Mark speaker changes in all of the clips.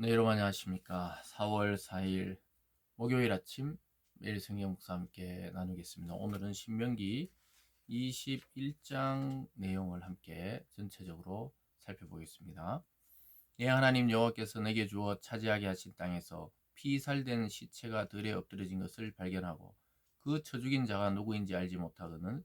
Speaker 1: 네, 여러분 안녕하십니까. 4월 4일 목요일 아침 매일 성경 묵상 함께 나누겠습니다. 오늘은 신명기 21장 내용을 함께 전체적으로 살펴보겠습니다. 예, 하나님 여호와께서 내게 주어 차지하게 하신 땅에서 피살된 시체가 들에 엎드려진 것을 발견하고 그 쳐 죽인 자가 누구인지 알지 못하거늘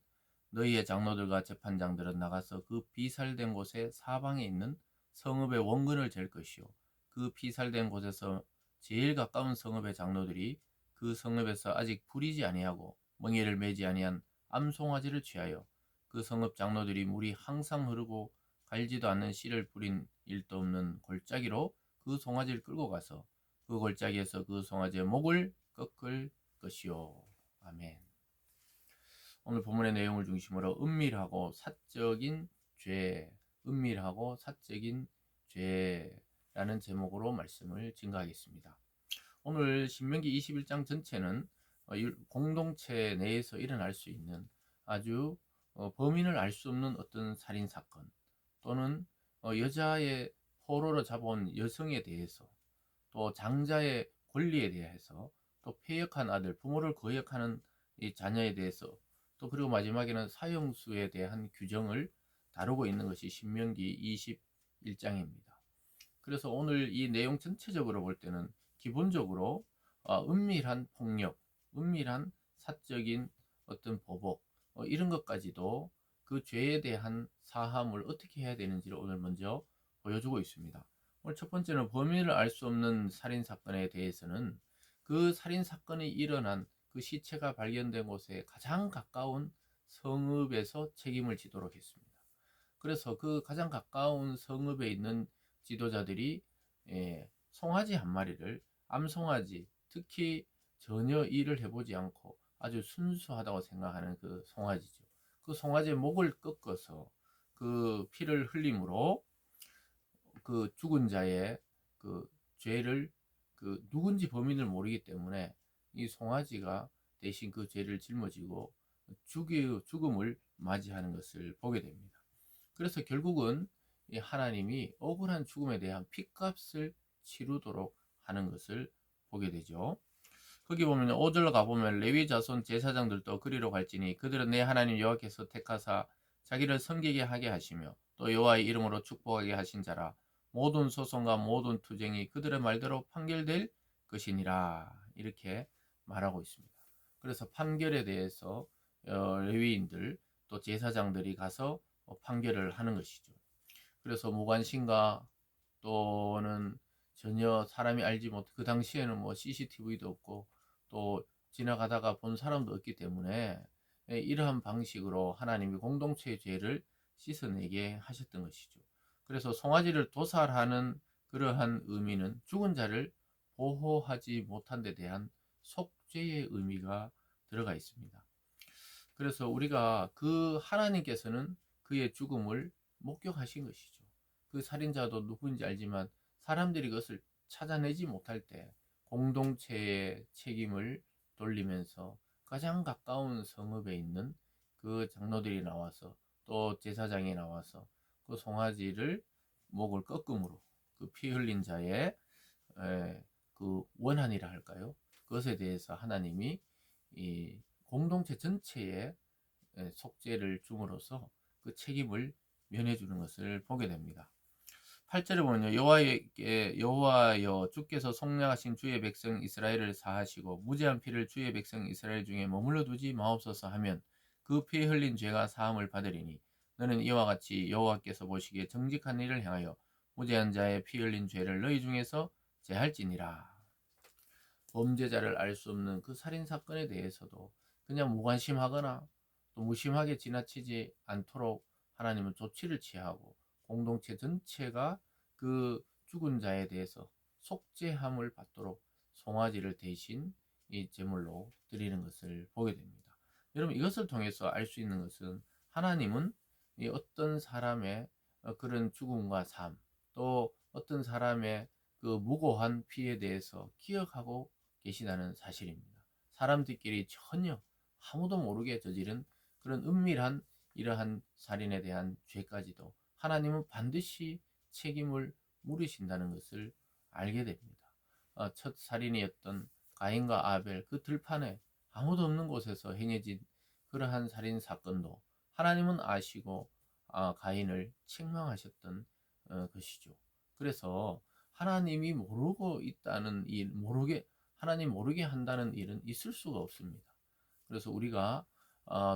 Speaker 1: 너희의 장로들과 재판장들은 나가서 그 피살된 곳에 사방에 있는 성읍의 원근을 잴 것이요 그 피살된 곳에서 제일 가까운 성읍의 장로들이 그 성읍에서 아직 부리지 아니하고 멍에를 매지 아니한 암송아지를 취하여 그 성읍 장로들이 물이 항상 흐르고 갈지도 않는 씨를 뿌린 일도 없는 골짜기로 그 송아지를 끌고 가서 그 골짜기에서 그 송아지의 목을 꺾을 것이요. 아멘. 오늘 본문의 내용을 중심으로 은밀하고 사적인 죄, 은밀하고 사적인 죄라는 제목으로 말씀을 증가하겠습니다. 오늘 신명기 21장 전체는 공동체 내에서 일어날 수 있는 아주 범인을 알 수 없는 어떤 살인 사건 또는 여자의 포로로 잡아온 여성에 대해서 또 장자의 권리에 대해서 또 폐역한 아들, 부모를 거역하는 이 자녀에 대해서 또 그리고 마지막에는 사형수에 대한 규정을 다루고 있는 것이 신명기 21장입니다. 그래서 오늘 이 내용 전체적으로 볼 때는 기본적으로 은밀한 폭력, 은밀한 사적인 어떤 보복 이런 것까지도 그 죄에 대한 사함을 어떻게 해야 되는지를 오늘 먼저 보여주고 있습니다. 오늘 첫 번째는 범인을 알 수 없는 살인 사건에 대해서는 그 살인 사건이 일어난 그 시체가 발견된 곳에 가장 가까운 성읍에서 책임을 지도록 했습니다. 그래서 그 가장 가까운 성읍에 있는 지도자들이 송아지 한 마리를 암송아지, 특히 전혀 일을 해보지 않고 아주 순수하다고 생각하는 그 송아지죠. 그 송아지의 목을 꺾어서 그 피를 흘림으로 그 죽은 자의 그 죄를 그 누군지 범인을 모르기 때문에 이 송아지가 대신 그 죄를 짊어지고 죽음을 맞이하는 것을 보게 됩니다. 그래서 결국은 이 하나님이 억울한 죽음에 대한 핏값을 치르도록 하는 것을 보게 되죠. 거기 보면 5절 가보면 레위 자손 제사장들도 그리로 갈지니 그들은 내 하나님 여호와께서 택하사 자기를 섬기게 하게 하시며 또 여호와의 이름으로 축복하게 하신 자라 모든 소송과 모든 투쟁이 그들의 말대로 판결될 것이니라 이렇게 말하고 있습니다. 그래서 판결에 대해서 레위인들 또 제사장들이 가서 판결을 하는 것이죠. 그래서 무관심과 또는 전혀 사람이 알지 못, 그 당시에는 뭐 CCTV도 없고 또 지나가다가 본 사람도 없기 때문에 이러한 방식으로 하나님이 공동체의 죄를 씻어내게 하셨던 것이죠. 그래서 송아지를 도살하는 그러한 의미는 죽은 자를 보호하지 못한 데 대한 속죄의 의미가 들어가 있습니다. 그래서 우리가 그 하나님께서는 그의 죽음을 목격하신 것이죠. 그 살인자도 누구인지 알지만 사람들이 그것을 찾아내지 못할 때 공동체의 책임을 돌리면서 가장 가까운 성읍에 있는 그 장로들이 나와서 또 제사장이 나와서 그 송아지를 목을 꺾음으로 그 피 흘린 자의 그 원한이라 할까요? 그것에 대해서 하나님이 이 공동체 전체에 속죄를 줌으로써 그 책임을 면해주는 것을 보게 됩니다. 8절에 보면요. 여호와여 주께서 속량하신 주의 백성 이스라엘을 사하시고 무죄한 피를 주의 백성 이스라엘 중에 머물러 두지 마옵소서 하면 그 피 흘린 죄가 사함을 받으리니 너는 이와 같이 여호와께서 보시기에 정직한 일을 행하여 무죄한 자의 피 흘린 죄를 너희 중에서 제할지니라. 범죄자를 알 수 없는 그 살인 사건에 대해서도 그냥 무관심하거나 또 무심하게 지나치지 않도록 하나님은 조치를 취하고 공동체 전체가 그 죽은 자에 대해서 속죄함을 받도록 송아지를 대신 이 제물로 드리는 것을 보게 됩니다. 여러분 이것을 통해서 알 수 있는 것은 하나님은 이 어떤 사람의 그런 죽음과 삶, 또 어떤 사람의 그 무고한 피에 대해서 기억하고 계시다는 사실입니다. 사람들끼리 전혀 아무도 모르게 저지른 그런 은밀한 이러한 살인에 대한 죄까지도 하나님은 반드시 책임을 물으신다는 것을 알게 됩니다. 첫 살인이었던 가인과 아벨 그 들판에 아무도 없는 곳에서 행해진 그러한 살인 사건도 하나님은 아시고 가인을 책망하셨던 것이죠. 그래서 하나님이 모르고 있다는 일, 하나님 모르게 한다는 일은 있을 수가 없습니다. 그래서 우리가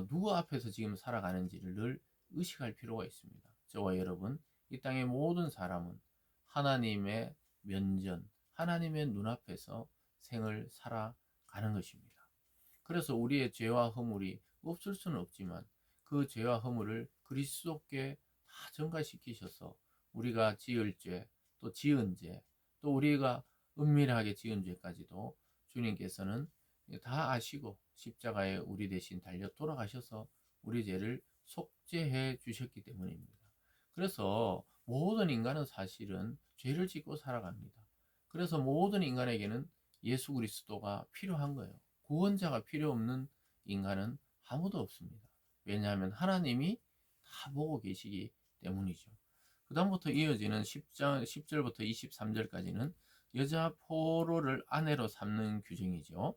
Speaker 1: 누구 앞에서 지금 살아가는지를 늘 의식할 필요가 있습니다. 저와 여러분, 이 땅의 모든 사람은 하나님의 면전, 하나님의 눈앞에서 생을 살아가는 것입니다. 그래서 우리의 죄와 허물이 없을 수는 없지만 그 죄와 허물을 그리스도께 다 전가시키셔서 우리가 지을 죄, 또 지은 죄, 또 우리가 은밀하게 지은 죄까지도 주님께서는 다 아시고 십자가에 우리 대신 달려 돌아가셔서 우리 죄를 속죄해 주셨기 때문입니다. 그래서 모든 인간은 사실은 죄를 짓고 살아갑니다. 그래서 모든 인간에게는 예수 그리스도가 필요한 거예요. 구원자가 필요 없는 인간은 아무도 없습니다. 왜냐하면 하나님이 다 보고 계시기 때문이죠. 그 다음부터 이어지는 10절부터 23절까지는 여자 포로를 아내로 삼는 규정이죠.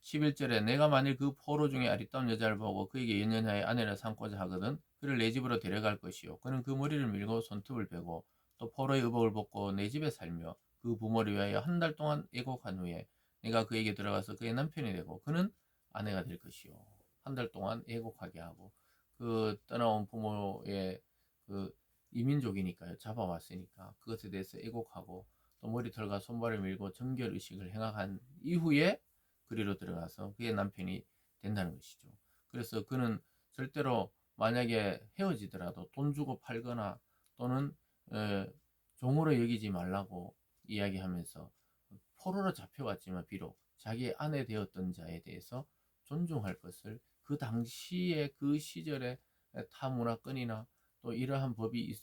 Speaker 1: 11절에 내가 만일 그 포로 중에 아리따운 여자를 보고 그에게 연연하여 아내를 삼고자 하거든 그를 내 집으로 데려갈 것이요 그는 그 머리를 밀고 손톱을 베고 또 포로의 의복을 벗고 내 집에 살며 그 부모를 위하여 한 달 동안 애곡한 후에 내가 그에게 들어가서 그의 남편이 되고 그는 아내가 될 것이요 한 달 동안 애곡하게 하고 그 떠나온 부모의 그 이민족이니까요 잡아왔으니까 그것에 대해서 애곡하고 또 머리털과 손발을 밀고 정결 의식을 행한 이후에 그리로 들어가서 그의 남편이 된다는 것이죠. 그래서 그는 절대로 만약에 헤어지더라도 돈 주고 팔거나 또는 종으로 여기지 말라고 이야기하면서 포로로 잡혀왔지만 비록 자기의 아내 되었던 자에 대해서 존중할 것을 그 당시에 그 시절에 타 문화권이나 또 이러한 법이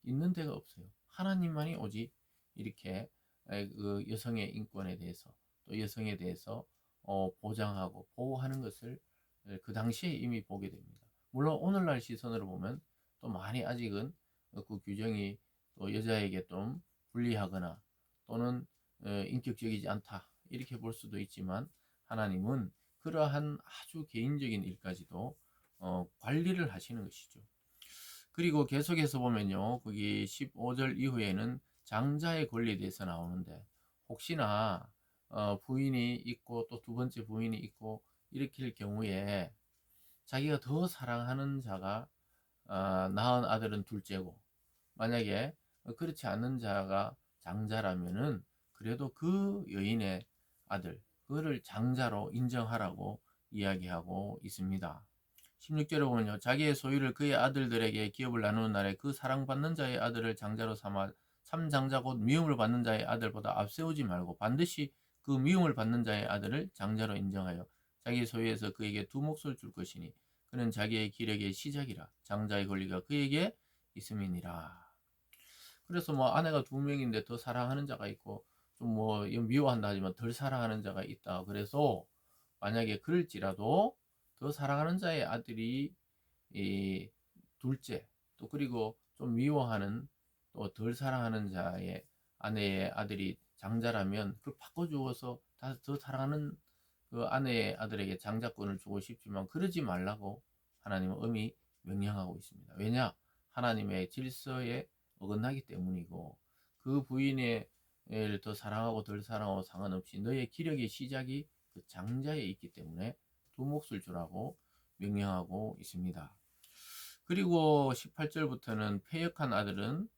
Speaker 1: 있는 데가 없어요. 하나님만이 오직 이렇게 그 여성의 인권에 대해서 또 여성에 대해서 보장하고 보호하는 것을 그 당시에 이미 보게 됩니다. 물론 오늘날 시선으로 보면 또 많이 아직은 그 규정이 또 여자에게 좀 불리하거나 또는 인격적이지 않다 이렇게 볼 수도 있지만 하나님은 그러한 아주 개인적인 일까지도 관리를 하시는 것이죠. 그리고 계속해서 보면요. 거기 15절 이후에는 장자의 권리에 대해서 나오는데 혹시나 부인이 있고 또 두 번째 부인이 있고 일으킬 경우에 자기가 더 사랑하는 자가 낳은 아들은 둘째고 만약에 그렇지 않는 자가 장자라면은 그래도 그 여인의 아들 그를 장자로 인정하라고 이야기하고 있습니다. 16절에 보면요. 자기의 소유를 그의 아들들에게 기업을 나누는 날에 그 사랑받는 자의 아들을 장자로 삼아 삼장자 곧 미움을 받는 자의 아들보다 앞세우지 말고 반드시 그 미움을 받는 자의 아들을 장자로 인정하여 자기 소유에서 그에게 두 몫을 줄 것이니 그는 자기의 기력의 시작이라 장자의 권리가 그에게 있음이니라. 그래서 뭐 아내가 두 명인데 더 사랑하는 자가 있고 좀 뭐 미워한다 하지만 덜 사랑하는 자가 있다. 그래서 만약에 그럴지라도 더 사랑하는 자의 아들이 이 둘째 또 그리고 좀 미워하는 또 덜 사랑하는 자의 아내의 아들이 장자라면 그걸 바꿔주어서 더 사랑하는 그 아내의 아들에게 장자권을 주고 싶지만 그러지 말라고 하나님은 엄히 명령하고 있습니다. 왜냐? 하나님의 질서에 어긋나기 때문이고 그 부인의 더 사랑하고 덜 사랑하고 상관없이 너의 기력의 시작이 그 장자에 있기 때문에 두 몫을 주라고 명령하고 있습니다. 그리고 18절부터는 패역한 아들은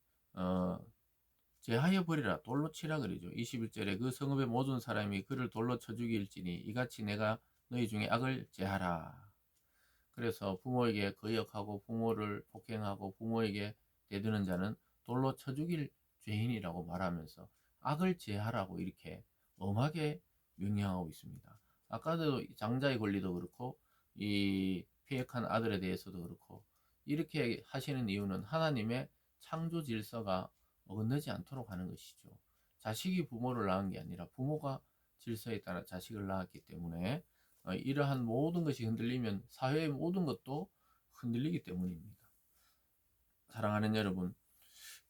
Speaker 1: 제하여 버리라 돌로 치라 그러죠. 21절에 그 성읍의 모든 사람이 그를 돌로 쳐 죽일지니 이같이 내가 너희 중에 악을 제하라. 그래서 부모에게 거역하고 부모를 폭행하고 부모에게 대드는 자는 돌로 쳐 죽일 죄인이라고 말하면서 악을 제하라고 이렇게 엄하게 명령하고 있습니다. 아까도 장자의 권리도 그렇고 이 패역한 아들에 대해서도 그렇고 이렇게 하시는 이유는 하나님의 창조 질서가 어긋나지 않도록 하는 것이죠. 자식이 부모를 낳은 게 아니라 부모가 질서에 따라 자식을 낳았기 때문에 이러한 모든 것이 흔들리면 사회의 모든 것도 흔들리기 때문입니다. 사랑하는 여러분,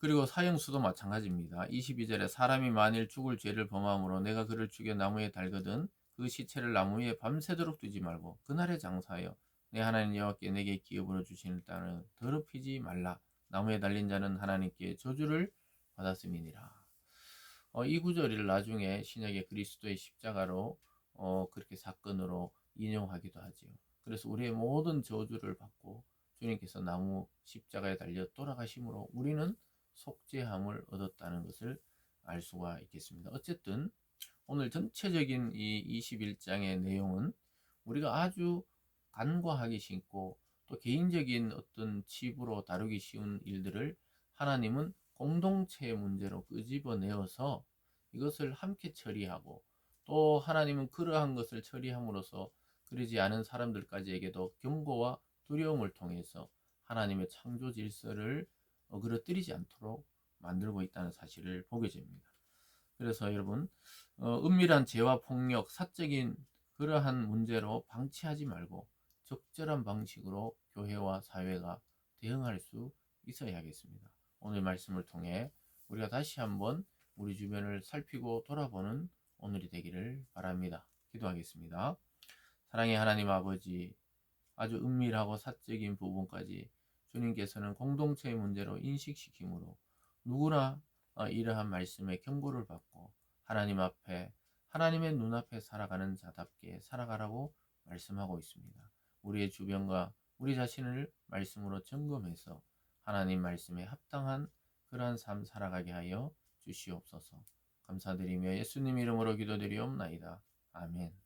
Speaker 1: 그리고 사형수도 마찬가지입니다. 22절에 사람이 만일 죽을 죄를 범함으로 내가 그를 죽여 나무에 달거든 그 시체를 나무 위에 밤새도록 두지 말고 그날에 장사하여 내 하나님 여호와께 내게 기업으로 주시는 땅을 더럽히지 말라. 나무에 달린 자는 하나님께 저주를 받았음이니라. 이 구절을 나중에 신약의 그리스도의 십자가로 그렇게 사건으로 인용하기도 하지요. 그래서 우리의 모든 저주를 받고 주님께서 나무 십자가에 달려 돌아가심으로 우리는 속죄함을 얻었다는 것을 알 수가 있겠습니다. 어쨌든 오늘 전체적인 이 21장의 내용은 우리가 아주 간과하기 쉽고 또 개인적인 어떤 칩으로 다루기 쉬운 일들을 하나님은 공동체의 문제로 끄집어내어서 이것을 함께 처리하고 또 하나님은 그러한 것을 처리함으로써 그러지 않은 사람들까지에게도 경고와 두려움을 통해서 하나님의 창조 질서를 어그러뜨리지 않도록 만들고 있다는 사실을 보게 됩니다. 그래서 여러분 은밀한 재와 폭력, 사적인 그러한 문제로 방치하지 말고 적절한 방식으로 교회와 사회가 대응할 수 있어야겠습니다. 오늘 말씀을 통해 우리가 다시 한번 우리 주변을 살피고 돌아보는 오늘이 되기를 바랍니다. 기도하겠습니다. 사랑의 하나님 아버지, 아주 은밀하고 사적인 부분까지 주님께서는 공동체의 문제로 인식시키므로 누구나 이러한 말씀에 경고를 받고 하나님 앞에 하나님의 눈앞에 살아가는 자답게 살아가라고 말씀하고 있습니다. 우리의 주변과 우리 자신을 말씀으로 점검해서 하나님 말씀에 합당한 그러한 삶 살아가게 하여 주시옵소서. 감사드리며 예수님 이름으로 기도드리옵나이다. 아멘.